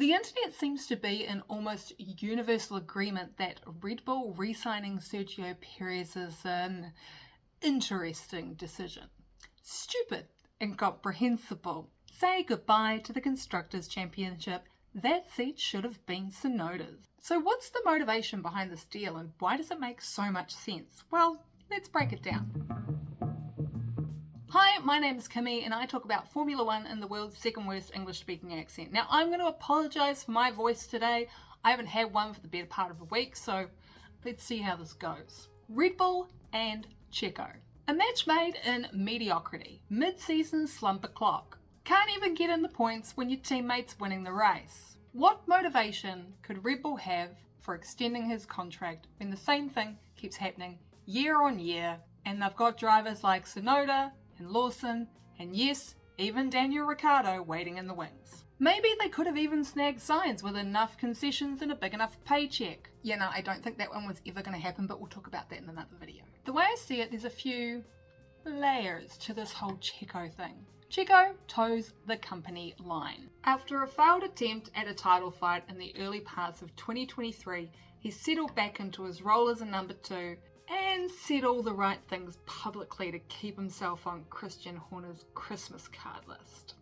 The internet seems to be in almost universal agreement that Red Bull re-signing Sergio Perez is an interesting decision. Stupid, incomprehensible. Say goodbye to the Constructors' Championship. That seat should have been Tsunoda's. So what's the motivation behind this deal and why does it make so much sense? Well, let's break it down. Hi, my name is Kimmy and I talk about Formula One in the world's second worst English speaking accent. Now I'm going to apologise for my voice today. I haven't had one for the better part of a week, so let's see how this goes. Red Bull and Checo. A match made in mediocrity. Mid-season slumper clock. Can't even get in the points when your teammate's winning the race. What motivation could Red Bull have for extending his contract when the same thing keeps happening year on year and they've got drivers like Tsunoda and Lawson and yes, even Daniel Ricciardo waiting in the wings? Maybe they could have even snagged Sainz with enough concessions and a big enough paycheck. Yeah, no, I don't think that one was ever going to happen, but we'll talk about that in another video. The way I see it, there's a few layers to this whole Checo thing. Checo toes the company line. After a failed attempt at a title fight in the early parts of 2023, he settled back into his role as a number 2 and said all the right things publicly to keep himself on Christian Horner's Christmas card list.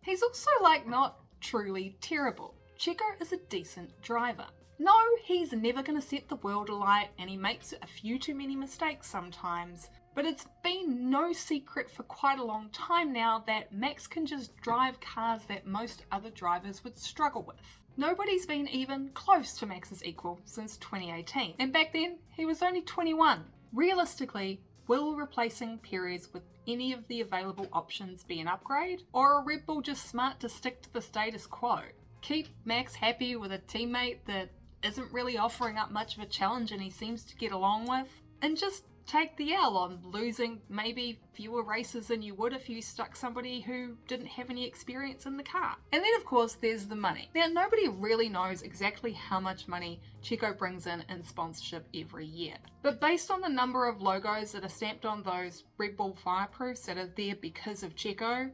He's also not truly terrible. Checo is a decent driver. No, he's never going to set the world alight and he makes a few too many mistakes sometimes, but it's been no secret for quite a long time now that Max can just drive cars that most other drivers would struggle with. Nobody's been even close to Max's equal since 2018, and back then he was only 21. Realistically, will replacing Perez with any of the available options be an upgrade, or are Red Bull just smart to stick to the status quo? Keep Max happy with a teammate that isn't really offering up much of a challenge and he seems to get along with, and just take the L on losing maybe fewer races than you would if you stuck somebody who didn't have any experience in the car. And then of course there's the money. Now nobody really knows exactly how much money Checo brings in sponsorship every year, but based on the number of logos that are stamped on those Red Bull fireproofs that are there because of Checo,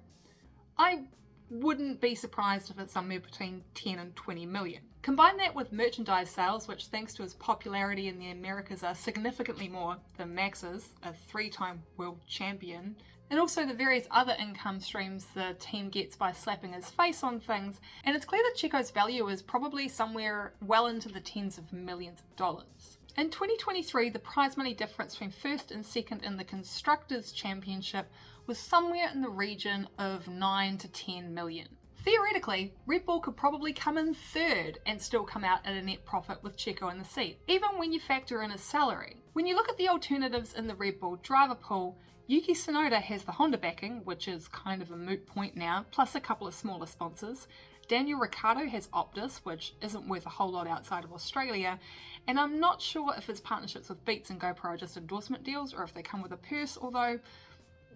I wouldn't be surprised if it's somewhere between 10 and 20 million. Combine that with merchandise sales, which thanks to his popularity in the Americas are significantly more than Max's, a 3-time world champion, and also the various other income streams the team gets by slapping his face on things, and it's clear that Checo's value is probably somewhere well into the tens of millions of dollars. In 2023, the prize money difference between first and second in the Constructors' Championship was somewhere in the region of 9 to 10 million. Theoretically, Red Bull could probably come in third and still come out at a net profit with Checo in the seat, even when you factor in his salary. When you look at the alternatives in the Red Bull driver pool, Yuki Tsunoda has the Honda backing, which is kind of a moot point now, plus a couple of smaller sponsors. Daniel Ricciardo has Optus, which isn't worth a whole lot outside of Australia, and I'm not sure if his partnerships with Beats and GoPro are just endorsement deals or if they come with a purse, although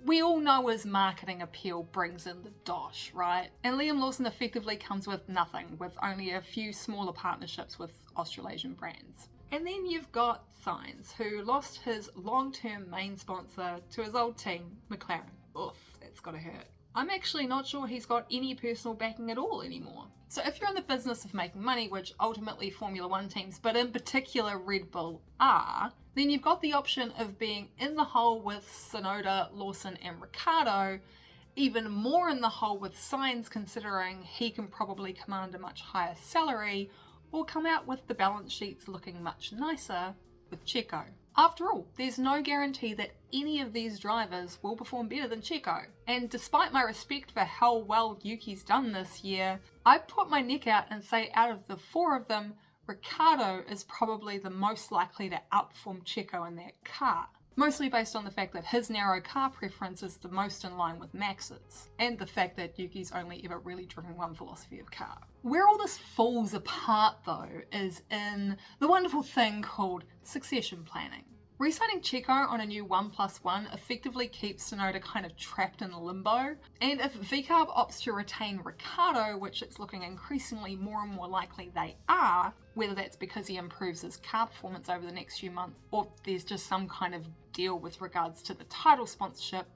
we all know his marketing appeal brings in the dosh, right? And Liam Lawson effectively comes with nothing, with only a few smaller partnerships with Australasian brands. And then you've got Sainz, who lost his long-term main sponsor to his old team, McLaren. Oof, that's gotta hurt. I'm actually not sure he's got any personal backing at all anymore. So if you're in the business of making money, which ultimately Formula One teams, but in particular Red Bull are, then you've got the option of being in the hole with Tsunoda, Lawson and Ricciardo, even more in the hole with Sainz considering he can probably command a much higher salary, or come out with the balance sheets looking much nicer with Checo. After all, there's no guarantee that any of these drivers will perform better than Checo. And despite my respect for how well Yuki's done this year, I'd put my neck out and say out of the 4 of them, Ricciardo is probably the most likely to outperform Checo in that car. Mostly based on the fact that his narrow car preference is the most in line with Max's, and the fact that Yuki's only ever really driven one philosophy of car. Where all this falls apart though is in the wonderful thing called succession planning. Re-signing Checo on a new 1+1 effectively keeps Tsunoda kind of trapped in limbo, and if VCARB opts to retain Ricciardo, which it's looking increasingly more and more likely they are, whether that's because he improves his car performance over the next few months or there's just some kind of deal with regards to the title sponsorship,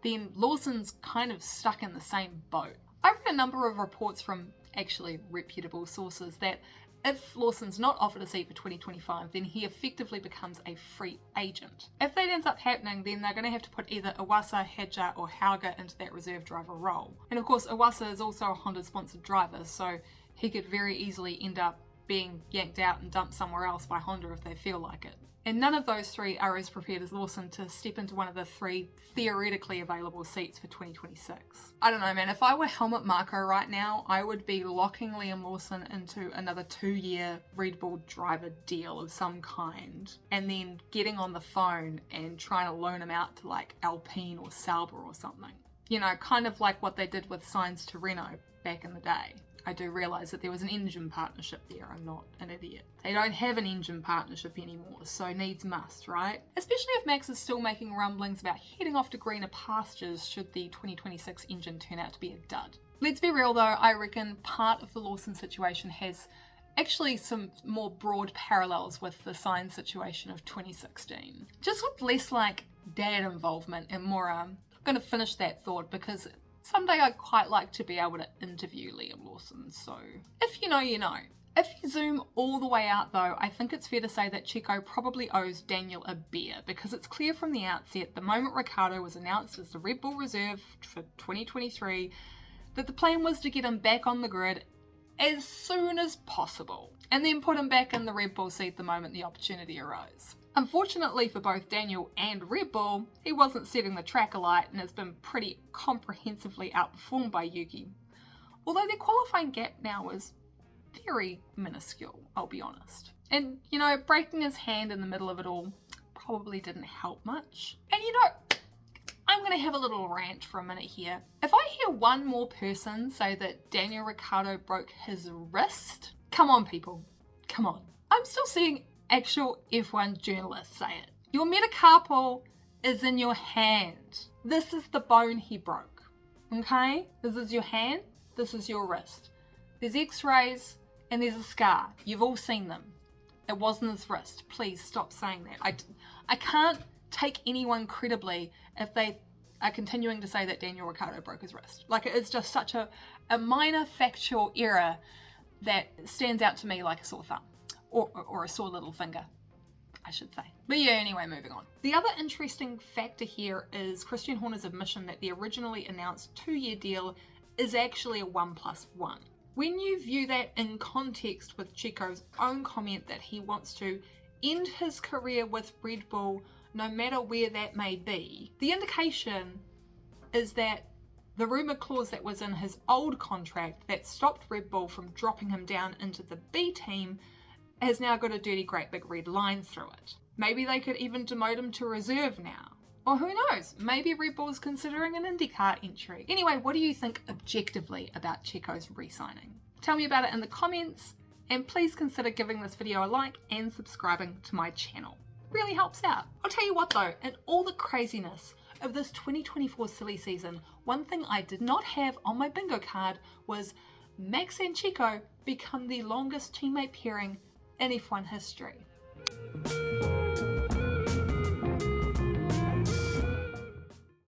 then Lawson's kind of stuck in the same boat. I've read a number of reports from actually reputable sources, that if Lawson's not offered a seat for 2025, then he effectively becomes a free agent. If that ends up happening, then they're going to have to put either Iwasa, Hadjar or Hauger into that reserve driver role. And of course, Iwasa is also a Honda-sponsored driver, so he could very easily end up being yanked out and dumped somewhere else by Honda if they feel like it. And none of those three are as prepared as Lawson to step into one of the three theoretically available seats for 2026. I don't know, man. If I were Helmut Marko right now, I would be locking Liam Lawson into another 2-year Red Bull driver deal of some kind, and then getting on the phone and trying to loan him out to like Alpine or Sauber or something. You know, kind of like what they did with Sainz to Renault back in the day. I do realise that there was an engine partnership there. I'm not an idiot. They don't have an engine partnership anymore, so needs must, right? Especially if Max is still making rumblings about heading off to greener pastures should the 2026 engine turn out to be a dud. Let's be real though, I reckon part of the Lawson situation has actually some more broad parallels with the Sainz situation of 2016. Just with less like dad involvement and more, I'm going to finish that thought because someday I'd quite like to be able to interview Liam Lawson, so if you know, you know. If you zoom all the way out though, I think it's fair to say that Checo probably owes Daniel a beer, because it's clear from the outset, the moment Ricciardo was announced as the Red Bull reserve for 2023, that the plan was to get him back on the grid as soon as possible, and then put him back in the Red Bull seat the moment the opportunity arose. Unfortunately for both Daniel and Red Bull, he wasn't setting the track alight and has been pretty comprehensively outperformed by Yuki. Although their qualifying gap now is very minuscule, I'll be honest. And, you know, breaking his hand in the middle of it all probably didn't help much. And you know, I'm going to have a little rant for a minute here. If I hear one more person say that Daniel Ricciardo broke his wrist, come on people, come on. I'm still seeing actual F1 journalists say it. Your metacarpal is in your hand. This is the bone he broke. Okay? This is your hand. This is your wrist. There's x-rays and there's a scar. You've all seen them. It wasn't his wrist. Please stop saying that. I can't take anyone credibly if they are continuing to say that Daniel Ricciardo broke his wrist. Like, it's just such a minor factual error that stands out to me like a sore thumb. Or a sore little finger, I should say. But yeah, anyway, moving on. The other interesting factor here is Christian Horner's admission that the originally announced 2-year deal is actually a 1+1. When you view that in context with Checo's own comment that he wants to end his career with Red Bull no matter where that may be, the indication is that the rumour clause that was in his old contract that stopped Red Bull from dropping him down into the B team has now got a dirty great big red line through it. Maybe they could even demote him to reserve now. Or who knows, maybe Red Bull's considering an IndyCar entry. Anyway, what do you think objectively about Checo's re-signing? Tell me about it in the comments, and please consider giving this video a like and subscribing to my channel. It really helps out. I'll tell you what though, in all the craziness of this 2024 silly season, one thing I did not have on my bingo card was Max and Checo become the longest teammate pairing in F1 history.